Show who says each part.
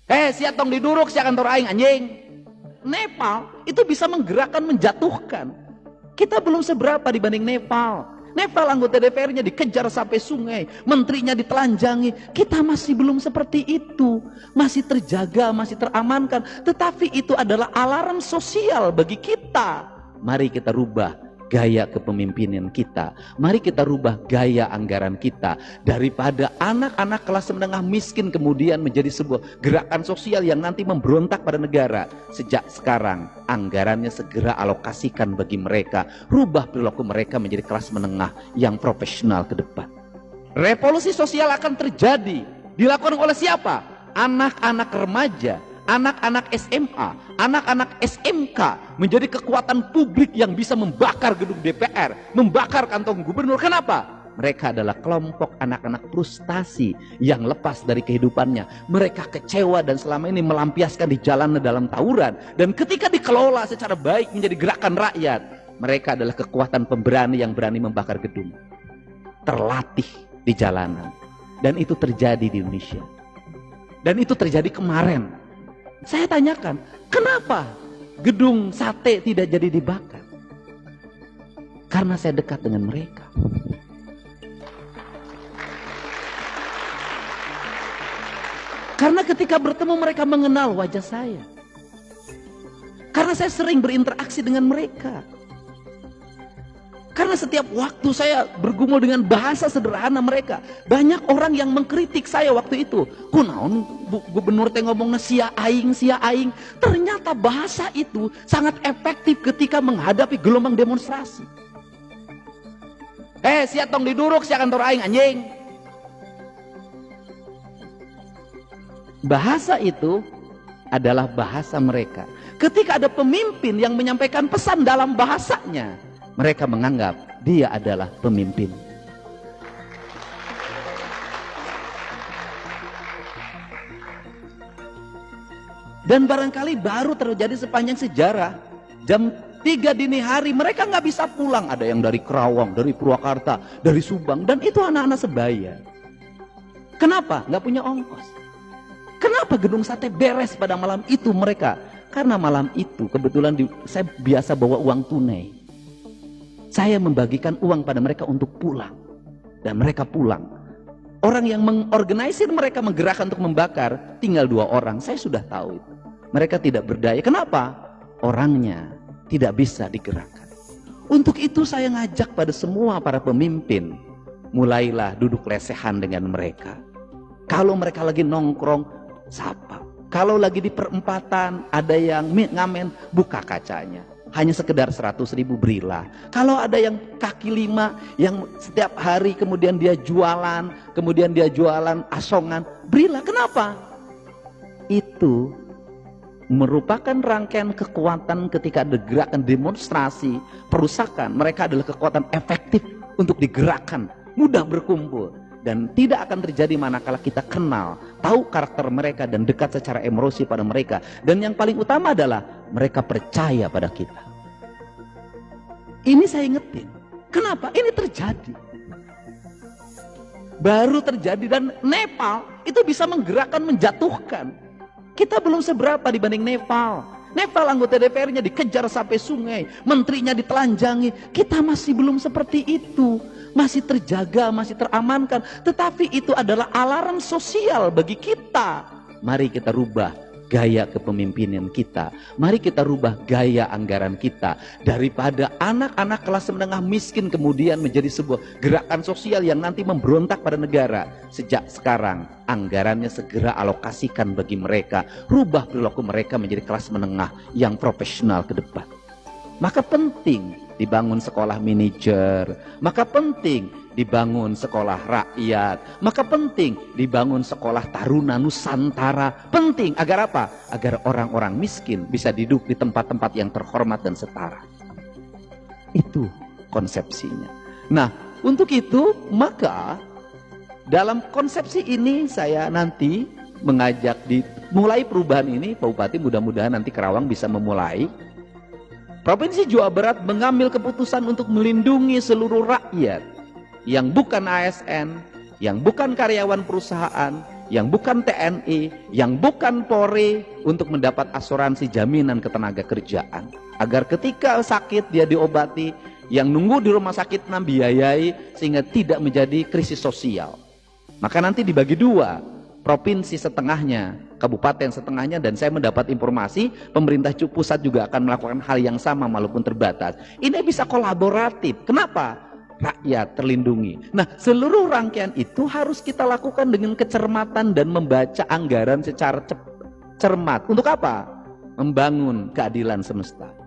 Speaker 1: Siat tong diduruk si kantor aing anjing. Nepal itu bisa menggerakkan, menjatuhkan. Kita belum seberapa dibanding Nepal. Nepal anggota DPR-nya dikejar sampai sungai, menterinya ditelanjangi. Kita masih belum seperti itu. Masih terjaga, masih teramankan. Tetapi itu adalah alarm sosial bagi kita. Mari kita rubah gaya kepemimpinan kita. Mari kita rubah gaya anggaran kita. Daripada anak-anak kelas menengah miskin kemudian menjadi sebuah gerakan sosial yang nanti memberontak pada negara. Sejak sekarang anggarannya segera alokasikan bagi mereka. Rubah perilaku mereka menjadi kelas menengah yang profesional ke depan. Revolusi sosial akan terjadi. Dilakukan oleh siapa? Anak-anak remaja, anak-anak SMA, anak-anak SMK menjadi kekuatan publik yang bisa membakar gedung DPR, membakar kantong gubernur. Kenapa? Mereka adalah kelompok anak-anak frustasi yang lepas dari kehidupannya. Mereka kecewa dan selama ini melampiaskan di jalan dalam tawuran. Dan ketika dikelola secara baik menjadi gerakan rakyat, mereka adalah kekuatan pemberani yang berani membakar gedung. Terlatih di jalanan. Dan itu terjadi di Indonesia. Dan itu terjadi kemarin. Saya tanyakan, kenapa gedung sate tidak jadi dibakar? Karena saya dekat dengan mereka. Karena ketika bertemu mereka mengenal wajah saya. Karena saya sering berinteraksi dengan mereka. Karena setiap waktu saya bergumul dengan bahasa sederhana mereka. Banyak orang yang mengkritik saya waktu itu. Kunaon gubernur teh ngomongna sia aing, sia aing. Ternyata bahasa itu sangat efektif ketika menghadapi gelombang demonstrasi. Siat tong diduruk si kantor aing anjing. Bahasa itu adalah bahasa mereka. Ketika ada pemimpin yang menyampaikan pesan dalam bahasanya, mereka menganggap dia adalah pemimpin. Dan barangkali baru terjadi sepanjang sejarah. Jam 3 dini hari mereka nggak bisa pulang. Ada yang dari Kerawang, dari Purwakarta, dari Subang. Dan itu anak-anak sebaya. Kenapa? Nggak punya ongkos. Kenapa gedung sate beres pada malam itu mereka? Karena malam itu kebetulan saya biasa bawa uang tunai. Saya membagikan uang pada mereka untuk pulang. Dan mereka pulang. Orang yang mengorganisir mereka menggerakkan untuk membakar tinggal 2 orang. Saya sudah tahu itu. Mereka tidak berdaya. Kenapa? Orangnya tidak bisa digerakkan. Untuk itu saya ngajak pada semua para pemimpin. Mulailah duduk lesehan dengan mereka. Kalau mereka lagi nongkrong, sapa. Kalau lagi di perempatan ada yang ngamen, buka kacanya. Hanya sekedar 100.000 berilah. Kalau ada yang kaki 5 yang setiap hari kemudian dia jualan asongan, berilah. Kenapa? Itu merupakan rangkaian kekuatan ketika ada gerakan demonstrasi, perusakan. Mereka adalah kekuatan efektif untuk digerakkan, mudah berkumpul. Dan tidak akan terjadi manakala kita kenal, tahu karakter mereka dan dekat secara emosi pada mereka. Dan yang paling utama adalah mereka percaya pada kita. Ini saya ingetin. Kenapa? Ini terjadi. Baru terjadi dan Nepal itu bisa menggerakkan, menjatuhkan. Kita belum seberapa dibanding Nepal. Nepal anggota DPR-nya dikejar sampai sungai, menterinya ditelanjangi. Kita masih belum seperti itu. Masih terjaga, masih teramankan. Tetapi itu adalah alarm sosial bagi kita. Mari kita rubah gaya kepemimpinan kita. Mari kita rubah gaya anggaran kita. Daripada anak-anak kelas menengah miskin kemudian menjadi sebuah gerakan sosial yang nanti memberontak pada negara. Sejak sekarang anggarannya segera alokasikan bagi mereka. Rubah perilaku mereka menjadi kelas menengah yang profesional ke depan. Maka penting dibangun sekolah manajer, maka penting dibangun sekolah rakyat, maka penting dibangun sekolah taruna Nusantara. Penting agar apa? Agar orang-orang miskin bisa duduk di tempat-tempat yang terhormat dan setara. Itu konsepsinya. Nah, untuk itu maka dalam konsepsi ini saya nanti mengajak mulai perubahan ini, Pak Bupati, mudah-mudahan nanti Kerawang bisa memulai. Provinsi Jawa Barat mengambil keputusan untuk melindungi seluruh rakyat yang bukan ASN, yang bukan karyawan perusahaan, yang bukan TNI, yang bukan Polri untuk mendapat asuransi jaminan ketenagakerjaan. Agar ketika sakit dia diobati, yang nunggu di rumah sakit membiayai sehingga tidak menjadi krisis sosial. Maka nanti dibagi dua, provinsi setengahnya, kabupaten setengahnya, dan saya mendapat informasi pemerintah pusat juga akan melakukan hal yang sama walaupun terbatas. Ini bisa kolaboratif. Kenapa? Rakyat terlindungi. Nah, seluruh rangkaian itu harus kita lakukan dengan kecermatan dan membaca anggaran secara cermat. Untuk apa? Membangun keadilan semesta.